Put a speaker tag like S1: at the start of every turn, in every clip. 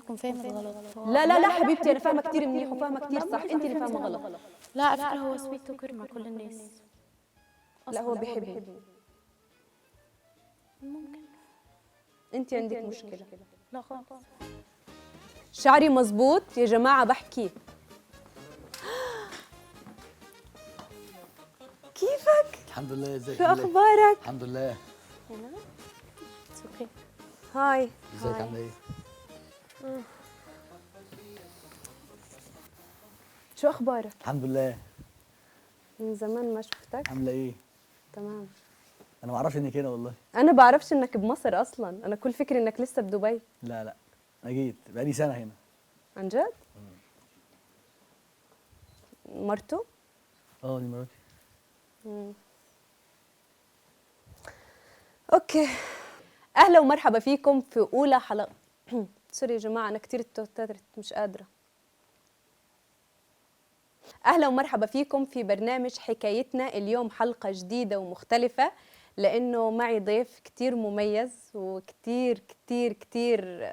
S1: تكون فاهمة غلط.
S2: لا لا لا حبيبتي، انا فاهمه كتير منيح وفاهمه كتير صح، انت اللي فاهمه غلط.
S1: لا على فكرة هو سويت توكر مع كل الناس.
S2: لا هو بيحبني.
S1: ممكن.
S2: انت عندك مشكله.
S1: لا خالص.
S2: شعري مزبوط يا جماعه بحكي. كيفك؟
S3: الحمد لله. ازيك؟
S2: شو اخبارك؟
S3: الحمد لله.
S1: هنا اوكي.
S2: هاي.
S3: ازيك؟ عامله ايه؟
S2: شو اخبارك؟
S3: الحمد لله.
S2: من زمان ما شفتك.
S3: عامله ايه؟
S2: تمام.
S3: انا ما اعرفش انك هنا والله.
S2: انا بعرفش انك بمصر اصلا، انا كل فكري انك لسه بدبي.
S3: لا لا، انا جيت بقالي سنه هنا.
S2: عن جد؟ مرته؟
S3: دي مراتي.
S2: اوكي، اهلا ومرحبا فيكم في اولى حلقه سوري يا جماعه انا كثير توترت مش قادره. اهلا ومرحبا فيكم في برنامج حكايتنا. اليوم حلقه جديده ومختلفه لانه معي ضيف كثير مميز وكثير كثير كثير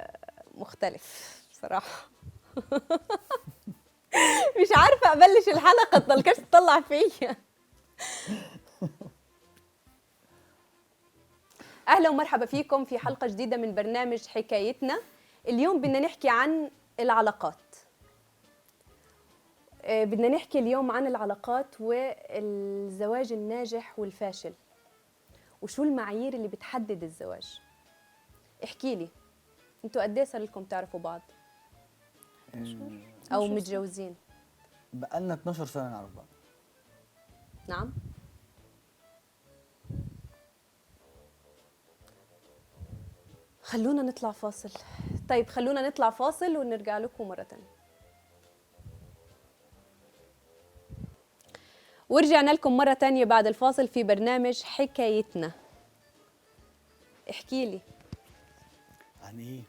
S2: مختلف بصراحه. مش عارفه ابلش الحلقه تضلكش تطلع فيا. اهلا ومرحبا فيكم في حلقه جديده من برنامج حكايتنا. اليوم بدنا نحكي عن العلاقات. بدنا نحكي اليوم عن العلاقات والزواج الناجح والفاشل، وشو المعايير اللي بتحدد الزواج. احكي لي انتوا قد ايه صار لكم تعرفوا بعض او متجوزين؟
S3: بقالنا 12 سنه نعرف بعض.
S2: نعم. خلونا نطلع فاصل. طيب خلونا نطلع فاصل ونرجع لكم مرة تانية. ورجعنا لكم مرة تانية بعد الفاصل في برنامج حكايتنا. احكي لي
S3: عن ايه؟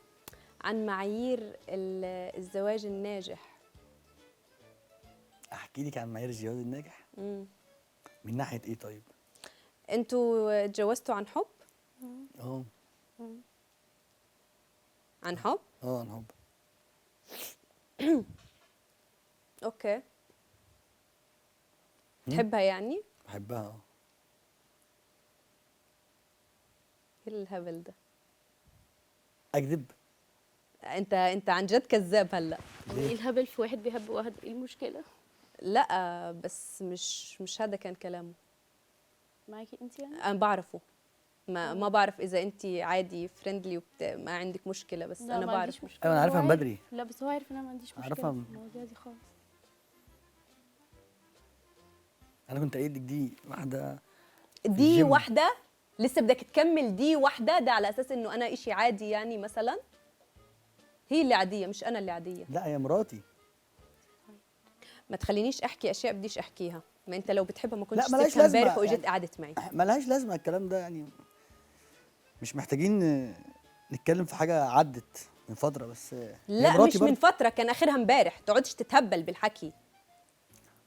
S2: عن معايير الزواج الناجح.
S3: احكي لك عن معايير الجواز الناجح؟ من ناحيه ايه طيب؟
S2: انتوا اتجوزتوا عن حب؟
S3: اه.
S2: عن حب؟
S3: عن حب.
S2: اوكي. تحبها يعني؟
S3: بحبها.
S2: ايه الهبل ده؟
S3: اكذب؟
S2: انت عن جد كذاب هلا.
S1: ايه الهبل في واحد بيحب واحد؟ ايه المشكلة؟
S2: لا بس مش هذا كان كلامه.
S1: معاكي انت يعني؟
S2: انا بعرفه. ما بعرف اذا انت عادي فريندلي ما عندك مشكله، بس
S1: لا
S2: انا
S1: ما
S2: بعرف.
S1: عنديش مشكلة.
S3: ايوه انا عارفها
S1: هو
S3: من
S1: عارف.
S3: بدري.
S1: لا بس هو عارف ان انا ما عنديش مشكلة
S3: عارفها
S1: في المواضيع دي خالص.
S3: انا كنت قايل لك دي واحده.
S2: دي
S3: الجيم.
S2: واحده لسه بدك تكمل دي واحده، ده على اساس انه انا إشي عادي يعني مثلا. هي اللي عاديه مش انا اللي عاديه.
S3: لا يا مراتي.
S2: ما تخلينيش احكي اشياء بديش احكيها. ما انت لو بتحبها ما كنتش
S3: لا ملهاش
S2: سبتها
S3: لازمه
S2: امبارح واجيت
S3: يعني.
S2: قعدت معي.
S3: ملهاش لازمه الكلام ده يعني. مش محتاجين نتكلم في حاجه عدت من فتره بس. هي
S2: لا
S3: مراتي
S2: مش من
S3: برضه.
S2: فتره، كان اخرها امبارح. تقعدش تتهبل بالحكي.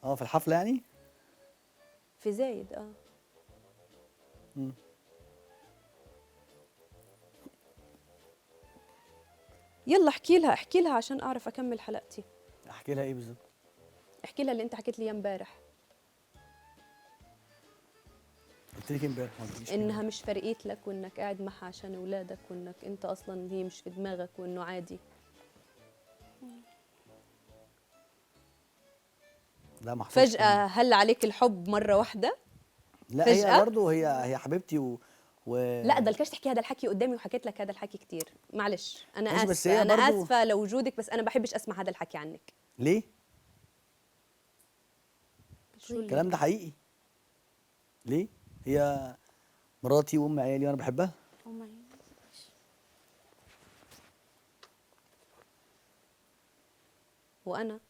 S3: في الحفله يعني.
S2: في زايد يلا احكي لها عشان اعرف اكمل حلقتي.
S3: احكي لها ايه بالظبط؟
S2: احكي لها اللي انت حكيت لي اياه امبارح،
S3: قلت لك امبارح ما قلتليش
S2: انها مش فرقيت لك وانك قاعد معها عشان اولادك وانك انت اصلا هي مش في دماغك وانه عادي.
S3: لا ما حصلش.
S2: فجأة هل عليك الحب مرة واحدة؟
S3: لا
S2: فجأة؟
S3: هي برضه هي حبيبتي
S2: لا ضلكش تحكي هذا الحكي قدامي وحكيت لك هذا الحكي كتير. معلش انا
S3: ماشي، بس
S2: اسفة،
S3: هي
S2: انا
S3: برضو...
S2: اسفة لوجودك، بس انا بحبش اسمع هذا الحكي عنك.
S3: ليه؟
S2: شو
S3: الكلام ده حقيقي. ليه؟ هي مراتي وام عيالي وانا بحبها.
S2: وانا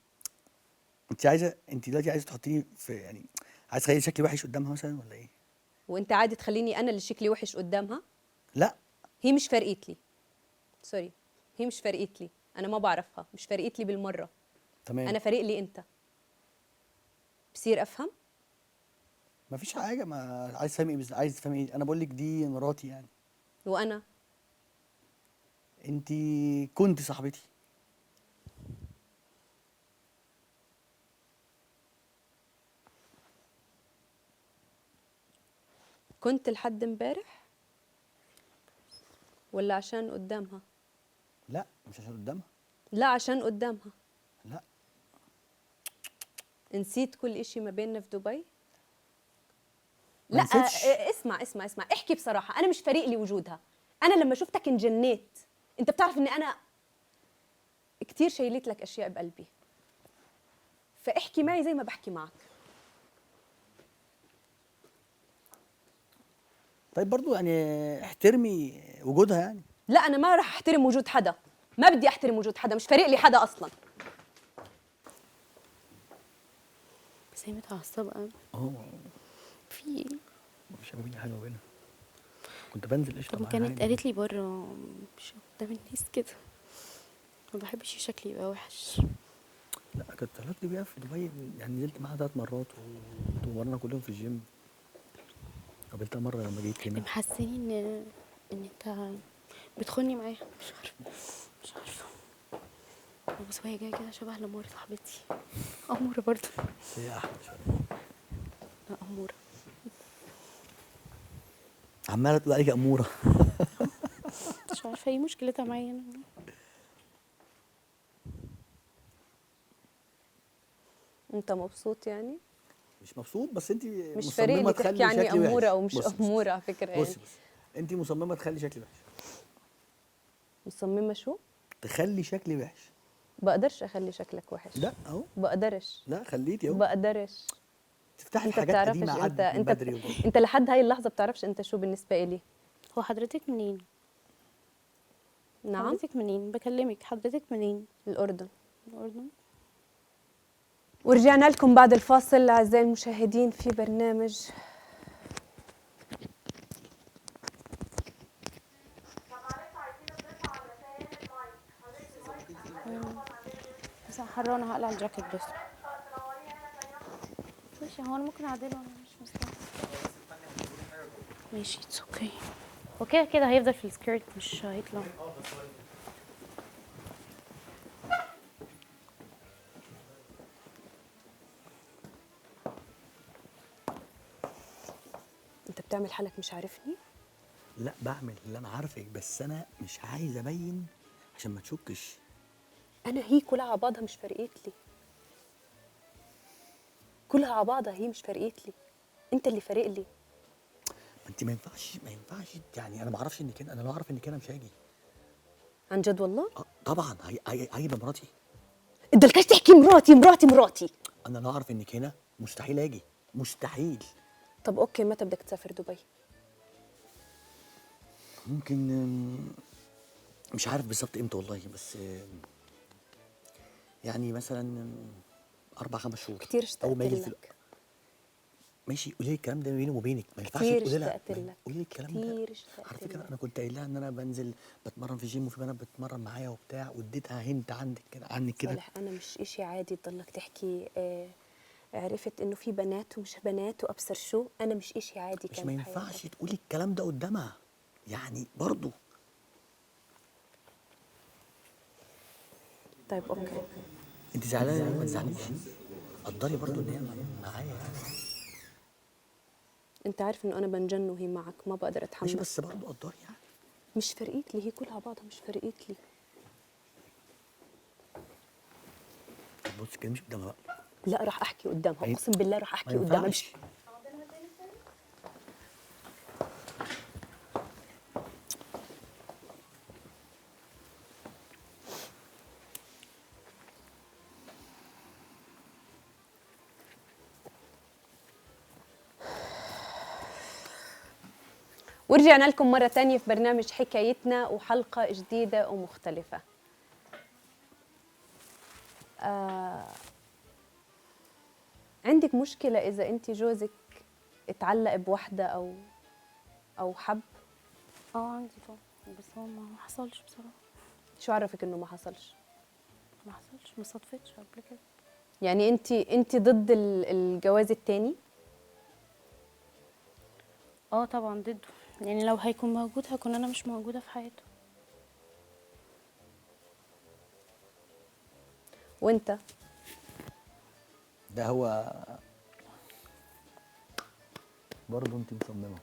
S3: انت دلوقتي عايزه تحطيني في يعني عايز تخلي شكلي وحش قدامها مثلا ولا ايه؟
S2: وانت عادي تخليني انا اللي شكلي وحش قدامها؟
S3: لا
S2: هي مش فرقت لي. سوري، هي مش فرقت لي، انا ما بعرفها، مش فرقت لي بالمرة.
S3: تمام.
S2: انا فرق لي انت. بصير افهم؟
S3: مفيش حاجه. ما عايز تفهمي ايه؟ عايز تفهمي ايه؟ انا بقول لك دي مراتي يعني.
S2: وانا
S3: انت كنت صاحبتي
S2: كنت لحد امبارح ولا عشان قدامها؟
S3: لا مش عشان قدامها.
S2: لا عشان قدامها.
S3: لا
S2: نسيت كل إشي ما بيننا في دبي.
S3: ما
S2: لا
S3: نسيتش.
S2: اسمع احكي بصراحة، أنا مش فارق لي وجودها. أنا لما شفتك انجنيت. أنت بتعرف إني أنا كتير شيلت لك أشياء بقلبي، فاحكي معي زي ما بحكي معك.
S3: طيب برضو يعني احترمي وجودها يعني.
S2: لا أنا ما راح أحترم وجود حدا، ما بدي أحترم وجود حدا، مش فارق لي حدا أصلاً.
S1: بس هي متعصبة قوي. في إيه؟
S3: مش بيني حاجه وبينها، كنت بنزل قشطه
S1: طب
S3: معاها
S1: كانت
S3: عادي.
S1: قالت لي بره مش قدام الناس كده، ما بحبش شكلي يبقى وحش.
S3: لا كانت طلعت لي بيها في دبي، يعني نزلت معاها 3 مرات وورنا كلهم في الجيم. قابلتها مره لما جيت
S1: اللي
S3: هنا.
S1: محسني ان انت بتخوني معاها، مش عارفه. بس وهي جايه كده شبه لمورة صاحبتي، اموره برضه.
S3: بس هي احلى شويه.
S1: لا اموره.
S3: عماله تقول عليك اموره.
S1: مش عارفه ايه مشكلتها معايا انا.
S2: أنت مبسوط يعني؟
S3: مش مبسوط، بس انت
S2: مش فارق
S3: مصممه
S2: لي تحكي
S3: تخلي
S2: عني
S3: شكلي
S2: أمورة
S3: وحش.
S2: أو مش
S3: بص
S2: أمورة على فكرة يعني.
S3: بص انت مصممه تخلي شكلي وحش.
S2: مصممة شو؟
S3: تخلي شكلي وحش.
S2: بقدرش أخلي شكلك وحش.
S3: لا اهو.
S2: بقدرش.
S3: لا خليتي اهو.
S2: بقدرش.
S3: تفتحي
S2: انت
S3: حاجات
S2: بتعرفش،
S3: قديمه
S2: انت
S3: عدت من
S2: انت
S3: بدري
S2: انت لحد هاي اللحظه بتعرفش انت شو بالنسبه إلي.
S1: هو حضرتك منين؟
S2: نعم.
S1: حضرتك منين؟ بكلمك، حضرتك منين؟
S2: الاردن.
S1: الأردن.
S2: ورجعنا لكم بعد الفاصل اعزائي المشاهدين في برنامج
S1: بس حرانة هقلع الجاكيت بس. ماشي، هو انا ممكن اعدله، انا مش مستني. ماشي اتس اوكي. وكده كده هيفضل في السكيرت مش هيطلع.
S2: انت بتعمل حالك مش عارفني.
S3: لا بعمل اللي انا عارفك، بس انا مش عايز ابين عشان ما تشكش.
S2: انا هي كلها على بعضها مش فرقت لي، كلها على بعضها هي مش فرقت لي، انت اللي فارق لي.
S3: ما انت ما ينفعش يعني انا ما اعرفش انك هنا. انا لو اعرف انك هنا مش هاجي.
S2: عن جد والله.
S3: طبعا هيبقى مراتي.
S2: انت لكاش تحكي مراتي مراتي مراتي.
S3: انا لو اعرف انك هنا مستحيل اجي، مستحيل.
S2: طب اوكي، متى بدك تسافر دبي؟
S3: ممكن مش عارف بالظبط امتى والله، بس يعني مثلا 4-5 شهور.
S2: كتير اشتقت لك.
S3: ماشي قولي لي الكلام ده بيني وبينك، ما ينفعش
S2: كتير
S3: تقولي لها.
S2: اشتقت لك.
S3: قولي لي الكلام ده.
S2: كتير اشتقت
S3: على فكره
S2: لك.
S3: انا كنت قايل لها ان انا بنزل بتمرن في جيم وفي بنات بتتمرن معايا وبتاع، واديتها هنت عندك كده عنك كده.
S2: صالح انا مش اشي عادي تضلك تحكي عرفت انه في بنات ومش بنات وابصر شو، انا مش اشي عادي
S3: مش
S2: كان
S3: ما
S2: بحياتك.
S3: ينفعش تقولي الكلام ده قدامها يعني برضو.
S2: طيب اوكي.
S3: انت زعلانه؟ ما تزعليش، قدري برضو ان هي معايا يعني.
S2: انت عارف انه انا بنجن وهي معك، ما بقدر
S3: ماشي
S2: اتحمل.
S3: بس برضو قدري يعني.
S2: مش فرقت لي، هي كلها على بعضها مش فرقت لي.
S3: طب بص كده مش قدامها بقى.
S2: لا راح احكي قدامها،
S3: ما
S2: اقسم بالله راح احكي
S3: ما
S2: قدامها.
S3: ينفعش.
S2: مش ورجعنا لكم مرة تانية في برنامج حكايتنا وحلقة جديدة ومختلفة. عندك مشكلة إذا أنت جوزك اتعلق بوحدة أو حب؟
S1: عندي طبعا، بس هو ما حصلش بصراحة.
S2: شو عرفك إنه ما حصلش؟
S1: ما حصلش، ما صدفتش قبل كده.
S2: يعني أنت ضد الجواز التاني؟
S1: طبعا ضده، يعني لو هيكون موجود هكون انا مش موجودة في حياته.
S2: وأنت؟
S3: ده هو برضو انت مصممه.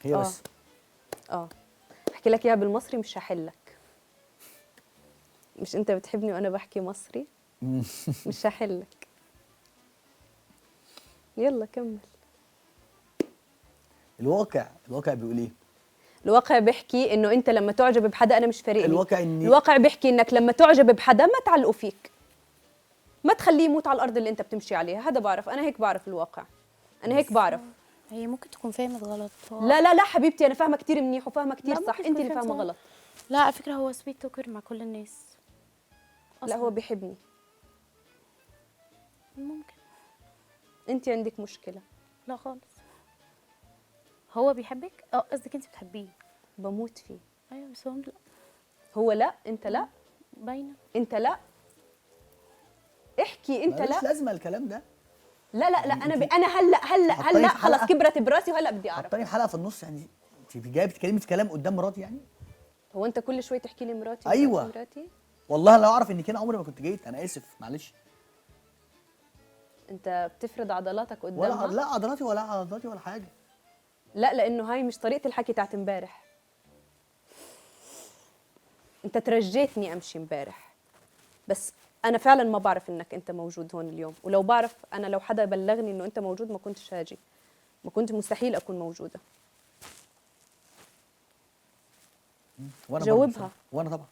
S3: هي
S2: آه.
S3: بس.
S2: احكي لك اياها بالمصري مش هحلك. مش انت بتحبني وانا بحكي مصري؟ مش هحلك. يلا كمل.
S3: الواقع بيقول ايه؟
S2: الواقع بيحكي انه انت لما تعجب بحدا، انا مش فارقني،
S3: الواقع
S2: بيحكي انك لما تعجب بحدا ما تعلقوا فيك، ما تخليه يموت على الارض اللي انت بتمشي عليها. هذا بعرف، انا هيك بعرف الواقع، انا هيك بعرف.
S1: هي ممكن تكون فهمت غلط.
S2: لا لا لا حبيبتي، انا فاهمه كتير منيح وفاهمه كتير
S1: لا،
S2: صح،
S1: ممكن
S2: انت
S1: تكون
S2: اللي
S1: فهمت
S2: فاهمه
S1: غلط.
S2: غلط.
S1: لا على فكره هو سويت توكر مع كل الناس.
S2: لا
S1: أصلاً.
S2: هو بيحبني.
S1: ممكن.
S2: انت عندك مشكله.
S1: لا خالص. هو بيحبك؟ قصدك انت بتحبيه؟
S2: بموت فيه.
S1: ايوه بس هو لا.
S2: هو لا، انت لا،
S1: باينه.
S2: انت لا. احكي انت
S3: ملوش
S2: لا.
S3: لازمه الكلام ده.
S2: لا لا لا انا هلا
S3: حطاني في
S2: خلاص
S3: حلقة.
S2: كبرت براسي وهلا بدي اعرف.
S3: حطاني في حلقه في النص يعني. انت جايه بتتكلمي في كلام قدام مراتي يعني؟
S2: هو انت كل شوي تحكي لي مراتي
S3: أيوة.
S2: مراتي؟
S3: والله لو اعرف انك انا عمري ما كنت جيت. انا اسف معلش.
S2: انت بتفرض عضلاتك
S3: ولا
S2: قدامها؟
S3: لا عضلاتي ولا حاجه.
S2: لا لانه هاي مش طريقه الحكي تاعت امبارح. انت ترجيتني امشي امبارح، بس انا فعلا ما بعرف انك انت موجود هون اليوم، ولو بعرف انا لو حدا بلغني انه انت موجود ما كنتش هاجي، ما كنت مستحيل اكون موجوده.
S3: وانا
S2: جاوبها.
S3: برضه وانا طبعا